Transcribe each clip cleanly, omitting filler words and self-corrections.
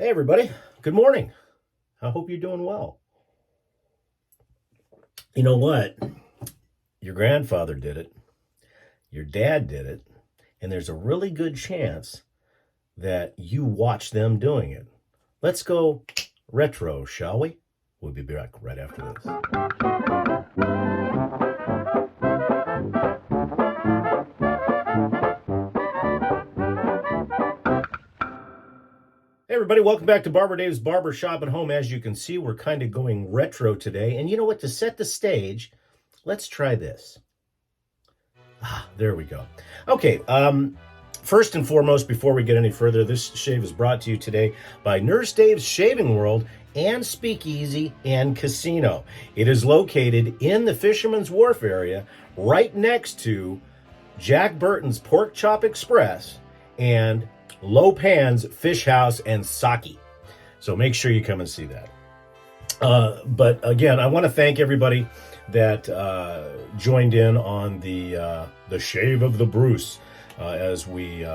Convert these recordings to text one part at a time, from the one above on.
Hey, everybody. Good morning. I hope you're doing well. You know what? Your grandfather did it, your dad did it, and there's a really good chance that you watched them doing it. Let's go retro, shall we? We'll be back right after this. Hey everybody, welcome back to Barber Dave's Barber Shop at Home. As you can see, we're kind of going retro today. And you know what? To set the stage, let's try this. There we go. Okay, first and foremost, before we get any further, this shave is brought to you today by Nurse Dave's Shaving World and Speakeasy and Casino. It is located in the Fisherman's Wharf area, right next to Jack Burton's Pork Chop Express and Lopan's Fish House and Sake. So make sure you come and see that. But again, I want to thank everybody that joined in on the shave of the Bruce as we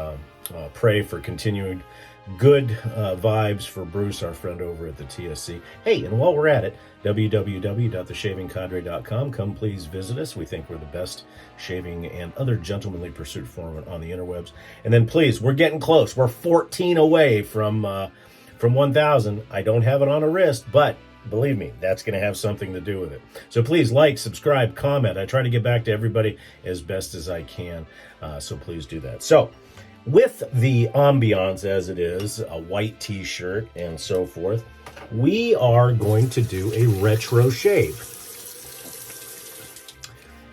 pray for continued good vibes for Bruce, our friend over at the TSC. Hey, and while we're at it, www.theshavingcadre.com. Come please visit us. We think we're the best shaving and other gentlemanly pursuit forum on the interwebs. And then please, we're getting close. We're 14 away from 1,000. I don't have it on a wrist, but believe me, that's going to have something to do with it. So please like, subscribe, comment. I try to get back to everybody as best as I can. So please do that. So with the ambiance as it is, a white t-shirt and so forth, we are going to do a retro shave.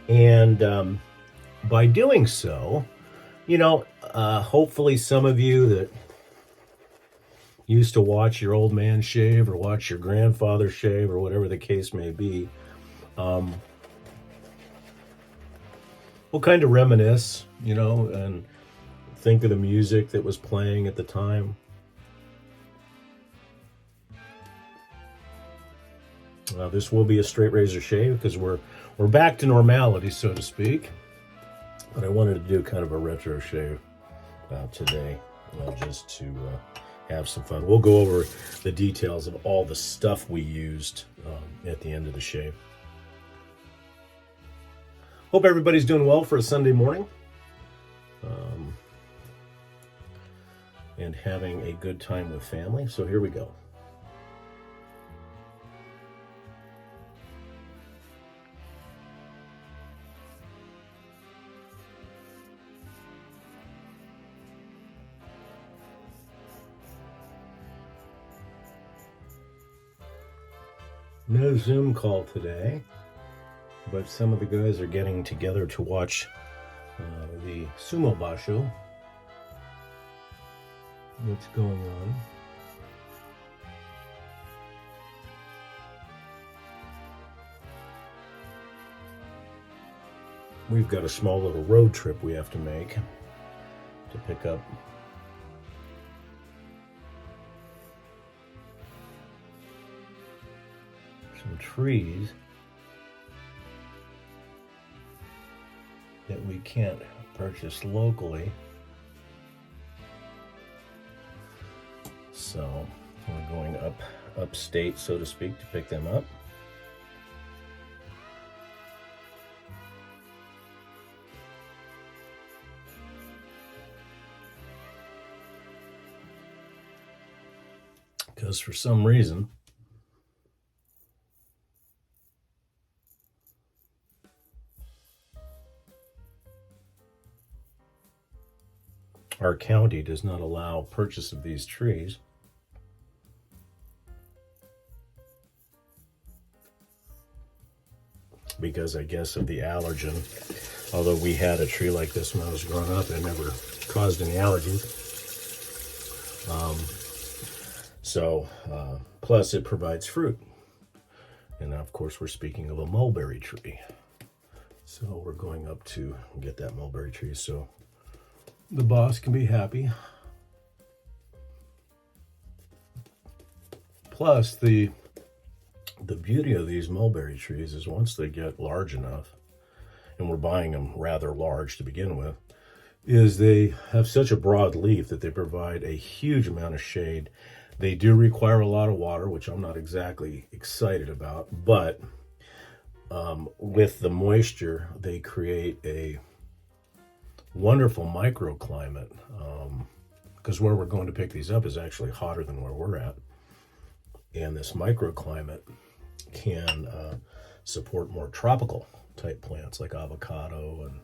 And by doing so, hopefully some of you that used to watch your old man shave or watch your grandfather shave or whatever the case may be, will kind of reminisce, and think of the music that was playing at the time. This will be a straight razor shave because we're back to normality, so to speak. But I wanted to do kind of a retro shave today, just to have some fun. We'll go over the details of all the stuff we used at the end of the shave. Hope everybody's doing well for a Sunday morning. And having a good time with family. So here we go. No Zoom call today, but some of the guys are getting together to watch the sumo basho. What's going on? We've got a small little road trip we have to make to pick up some trees that we can't purchase locally. So we're going upstate, so to speak, to pick them up. Because for some reason, our county does not allow purchase of these trees. Because I guess of the allergen. Although we had a tree like this when I was growing up, it never caused any allergies. Plus it provides fruit. And now, of course, we're speaking of a mulberry tree. So we're going up to get that mulberry tree so the boss can be happy. Plus, the beauty of these mulberry trees is once they get large enough, and we're buying them rather large to begin with, is they have such a broad leaf that they provide a huge amount of shade They do require a lot of water, which I'm not exactly excited about, but with the moisture, they create a wonderful microclimate, because where we're going to pick these up is actually hotter than where we're at. And this microclimate can support more tropical type plants like avocado and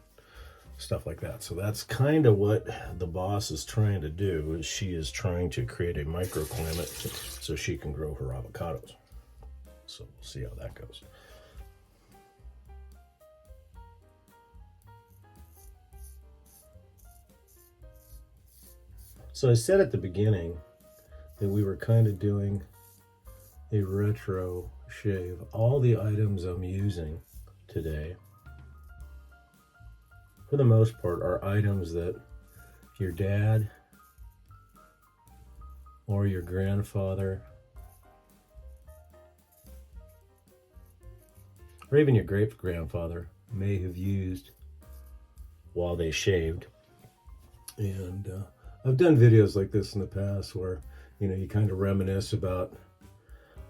stuff like that. So that's kind of what the boss is trying to do, is she is trying to create a microclimate so she can grow her avocados. So we'll see how that goes. So I said at the beginning that we were kind of doing a retro shave. All the items I'm using today, for the most part, are items that your dad or your grandfather or even your great-grandfather may have used while they shaved. And I've done videos like this in the past where, you know, you kind of reminisce about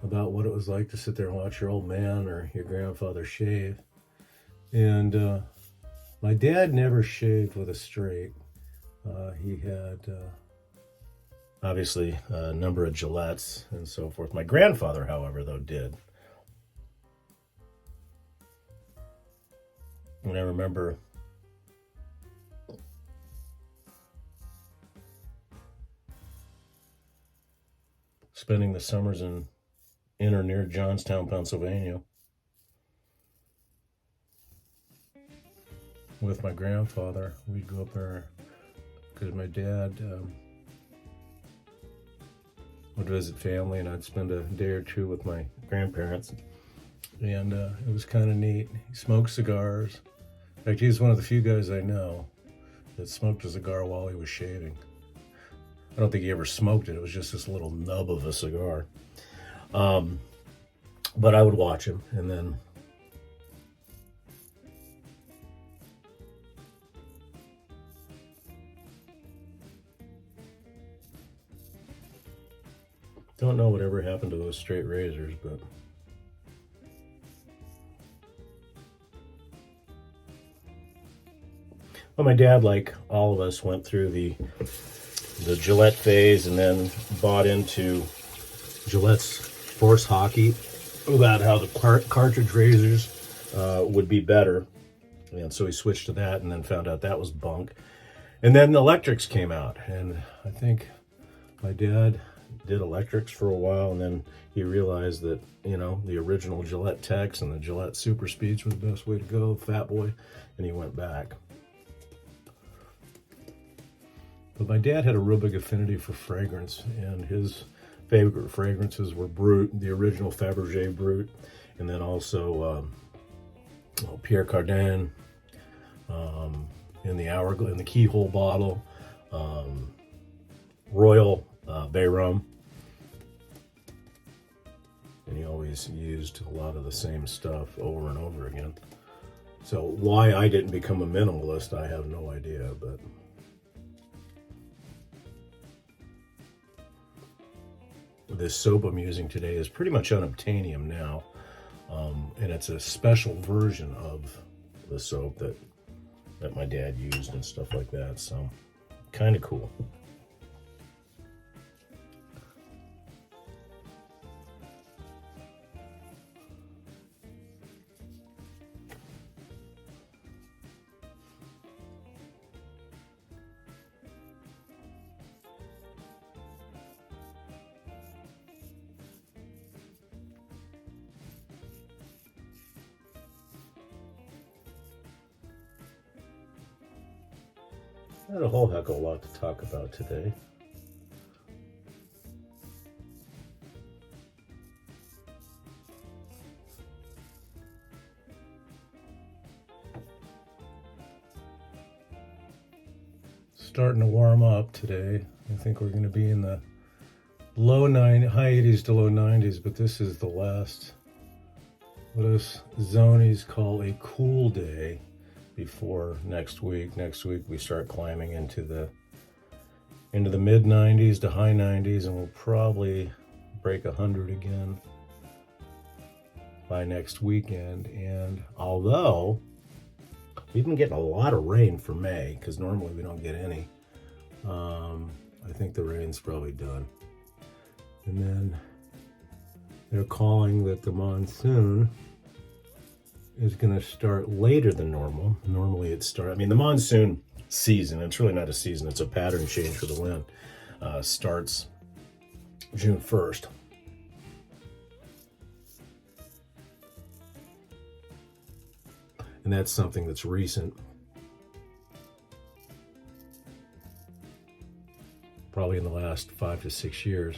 what it was like to sit there and watch your old man or your grandfather shave. And my dad never shaved with a straight. He had obviously a number of Gillettes and so forth. My grandfather, however, though, did. And I remember spending the summers in or near Johnstown, Pennsylvania, with my grandfather. We'd go up there because my dad would visit family, and I'd spend a day or two with my grandparents. And it was kind of neat. He smoked cigars. In fact, he's one of the few guys I know that smoked a cigar while he was shaving. I don't think he ever smoked it. It was just this little nub of a cigar. But I would watch him, and then don't know whatever happened to those straight razors, but well, my dad, like all of us, went through the Gillette phase and then bought into Gillette's Force Hockey about how the cartridge razors would be better. And so he switched to that and then found out that was bunk. And then the electrics came out. And I think my dad did electrics for a while, and then he realized that, you know, the original Gillette Tex and the Gillette Super Speeds were the best way to go, Fat Boy, and he went back. But my dad had a real big affinity for fragrance, and his favorite fragrances were Brut, the original Fabergé Brut, and then also Pierre Cardin in the keyhole bottle, Royal Bay Rum, and he always used a lot of the same stuff over and over again. So why I didn't become a minimalist, I have no idea, but this soap I'm using today is pretty much unobtainium now, and it's a special version of the soap that my dad used and stuff like that, so kind of cool. I had a whole heck of a lot to talk about today. Starting to warm up today. I think we're going to be in the high 80s to low 90s, but this is the last, what us zonies call a cool day before next week. Next week we start climbing into the into the mid 90s to high 90s, and we'll probably break 100 again by next weekend. And although we've been getting a lot of rain for May, because normally we don't get any, I think the rain's probably done. And then they're calling that the monsoon is going to start later than normal. Normally the monsoon season, it's really not a season, it's a pattern change for the wind, starts June 1st. And that's something that's recent. Probably in the last 5 to 6 years.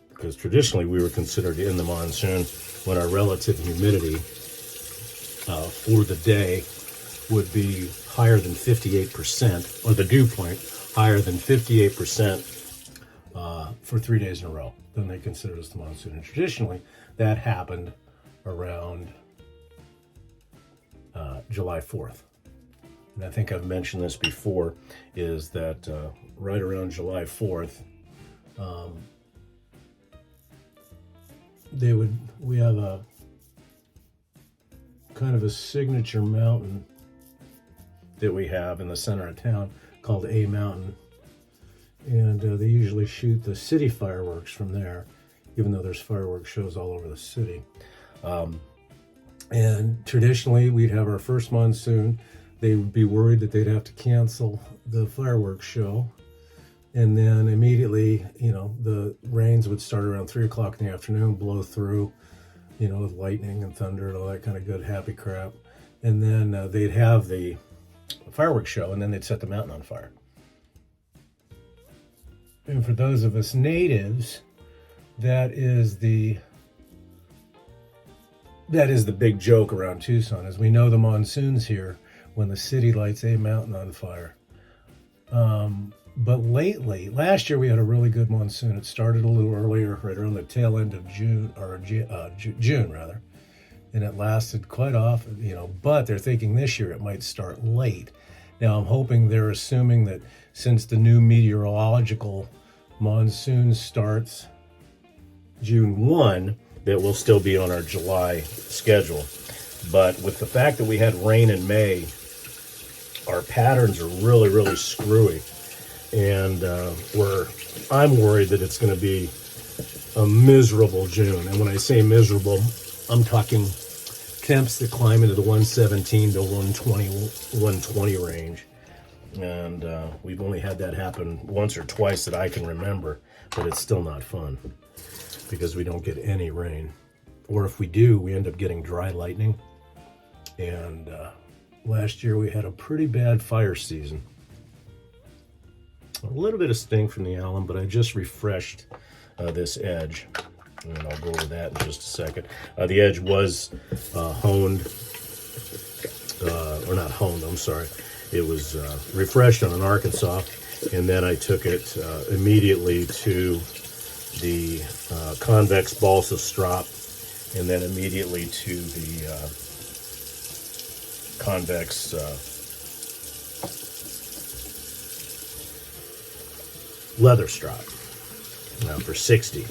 Because traditionally we were considered in the monsoon when our relative humidity for the day would be higher than 58%, or the dew point higher than 58% for 3 days in a row. Then they considered us the monsoon. And traditionally that happened around July 4th. And I think I've mentioned this before, is that right around July 4th, we have a kind of a signature mountain that we have in the center of town called A Mountain, and they usually shoot the city fireworks from there, even though there's fireworks shows all over the city. And traditionally we'd have our first monsoon. They would be worried that they'd have to cancel the fireworks show. And then immediately, the rains would start around 3 o'clock in the afternoon, blow through, with lightning and thunder and all that kind of good, happy crap. And then they'd have the fireworks show, and then they'd set the mountain on fire. And for those of us natives, that is the big joke around Tucson, is we know the monsoon's here when the city lights a mountain on fire. But lately, last year we had a really good monsoon. It started a little earlier, right around the tail end of June, or June rather, and it lasted quite often, but they're thinking this year it might start late. Now I'm hoping they're assuming that since the new meteorological monsoon starts June 1, that we'll still be on our July schedule. But with the fact that we had rain in May, our patterns are really, really screwy. And I'm worried that it's going to be a miserable June. And when I say miserable, I'm talking temps that climb into the 117 to 120 range. And we've only had that happen once or twice that I can remember, but it's still not fun because we don't get any rain. Or if we do, we end up getting dry lightning. And last year we had a pretty bad fire season. A little bit of sting from the alum, but I just refreshed this edge, and I'll go over that in just a second. The edge was honed, or not honed, I'm sorry. It was refreshed on an Arkansas, and then I took it immediately to the convex balsa strop, and then immediately to the convex leather strap for 60.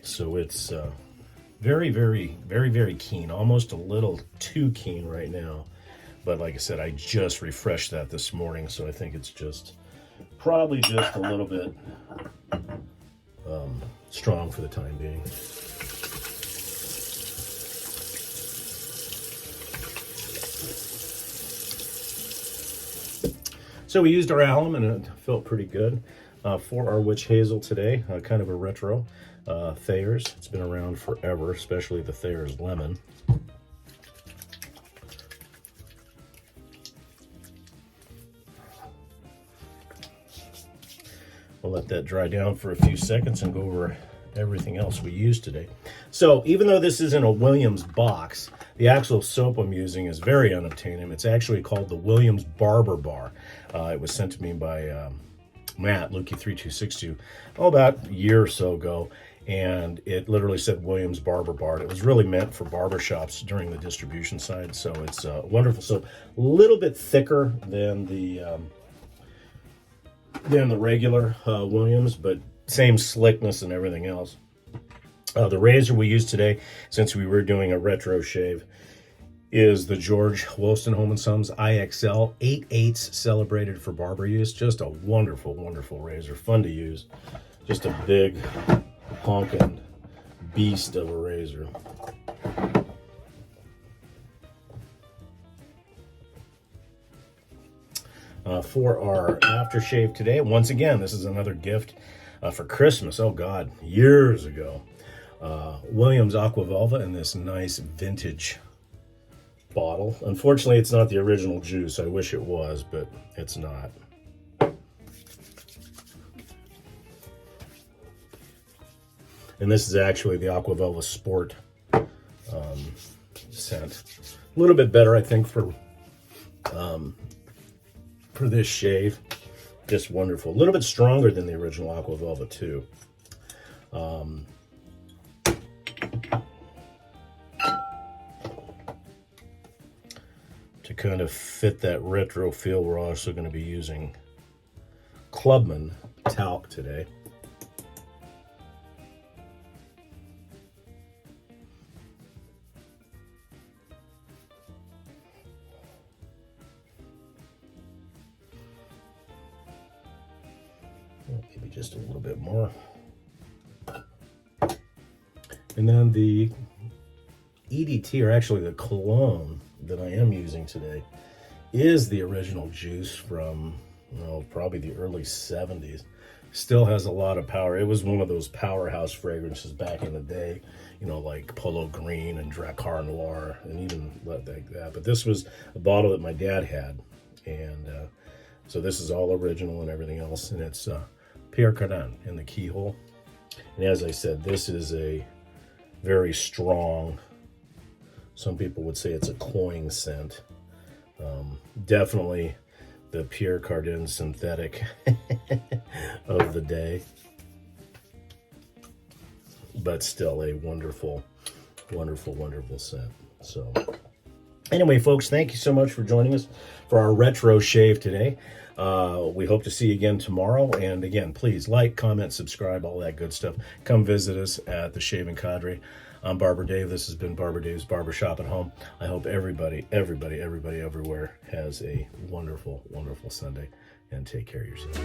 So it's very, very, very, very keen, almost a little too keen right now. But like I said, I just refreshed that this morning, so I think it's probably just a little bit strong for the time being. So we used our alum, and it felt pretty good. For our witch hazel today, kind of a retro Thayer's. It's been around forever, especially the Thayer's lemon. We'll let that dry down for a few seconds and go over everything else we used today. So even though this isn't a Williams box, the actual soap I'm using is very unobtainium. It's actually called the Williams Barber Bar. It was sent to me by Matt, Lukey3262, about a year or so ago. and it literally said Williams Barber Bar. It was really meant for barbershops during the distribution side, so it's wonderful soap. A little bit thicker than the regular Williams, but same slickness and everything else. The razor we used today, since we were doing a retro shave, is the George Wolston Home & Sons IXL 8/8 celebrated for barber use. Just a wonderful, wonderful razor. Fun to use. Just a big, honking beast of a razor. For our aftershave today, once again, this is another gift for Christmas. Oh, God, years ago. Williams Aqua Velva in this nice vintage bottle. Unfortunately, it's not the original juice. I wish it was, but it's not. And this is actually the Aqua Velva Sport scent. A little bit better, I think, for this shave. Just wonderful. A little bit stronger than the original Aqua Velva too. To kind of fit that retro feel, we're also going to be using Clubman talc today. Maybe just a little bit more. And then the EDT, or actually the cologne that I am using today, is the original juice from, probably the early 70s. Still has a lot of power. It was one of those powerhouse fragrances back in the day, like Polo Green and Drakkar Noir, and even like that. But this was a bottle that my dad had, and so this is all original and everything else, and it's Pierre Cardin in the keyhole. And as I said, this is a very strong, some people would say it's a cloying scent. Definitely the Pierre Cardin synthetic of the day, but still a wonderful, wonderful, wonderful scent. So anyway, folks, thank you so much for joining us for our retro shave today. We hope to see you again tomorrow. And again, please like, comment, subscribe, all that good stuff. Come visit us at the Shaving Cadre. I'm Barber Dave. This has been Barber Dave's Barbershop at Home. I hope everybody everywhere has a wonderful, wonderful Sunday, and take care of yourself.